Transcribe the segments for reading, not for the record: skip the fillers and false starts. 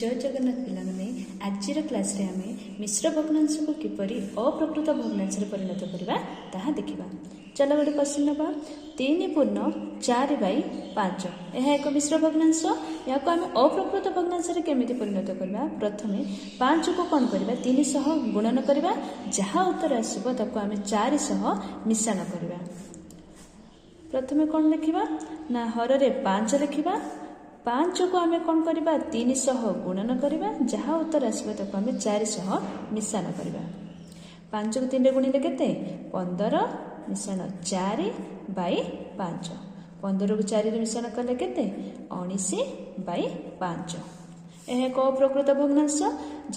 जय जगन्नाथ पिलाने आज क्लास रे आमे मिश्र भग्नांश को किपरि अप्रकृत भग्नांश रे परिणत करबा ताहा देखिबा। चलो गोटे क्वेश्चन नबा 3 पूर्ण 4/5 यह एक मिश्र भग्नांश या को आमे अप्रकृत भग्नांश रे केमिति परिणत करबा। प्रथमे 5 को कोन करबा 300 गुणन करबा जहा उत्तर आसीबो ताको आमे 400 मिश्रण करबा। प्रथमे कोन लिखिबा ना हर रे 5 लिखिबा 5 को आमे कौन करबा 300 गुणन करबा जहा उत्तर आसीबो ताको आमे 400 मिश्रण करबा। 5 को 3 रे गुणिले केते 15 मिश्रण 4/5 15 को 4 रे मिश्रण कले केते 19/5 यह एक अप्रकृत भग्नांश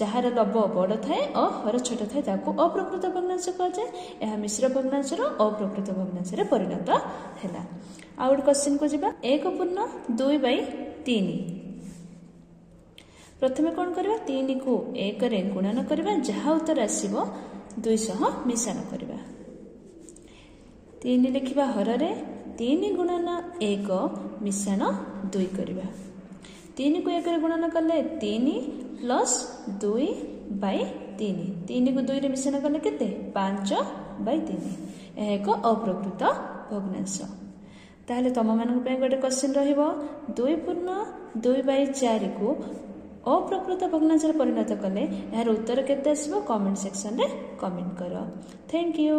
जहार लब बड़ थाए और हर छोट थाए ताको अप्रकृत भग्नांश कह जाए। यह मिश्र भग्नांश रो अप्रकृत भग्नांश रे परिणत हैला। आ गोटे क्वेश्चन को जिबा 1 पूर्ण 2/3 प्रथमे कौन करबा 3 को 1 रे गुणन करबा जहा उत्तर आसीबो 200 मिश्रण करबा। 3 लिखिबा हर रे 3 गुणन 1 मिश्रण 2 करबा। 3 को 1 रे गुणन कले 3 प्लस 2/3 3 को 2 रे मिश्रण कले केते 5/3 यह एक अप्रकृत भग्नांश। ताहले तुम मानक पे गोटे क्वेश्चन रहिबो 2 पूर्ण 2/4 को अप्रकृत भग्नांश रे परिणत कले यार उत्तर केते आसीबो कमेंट सेक्शन रे कमेंट करो। Thank you.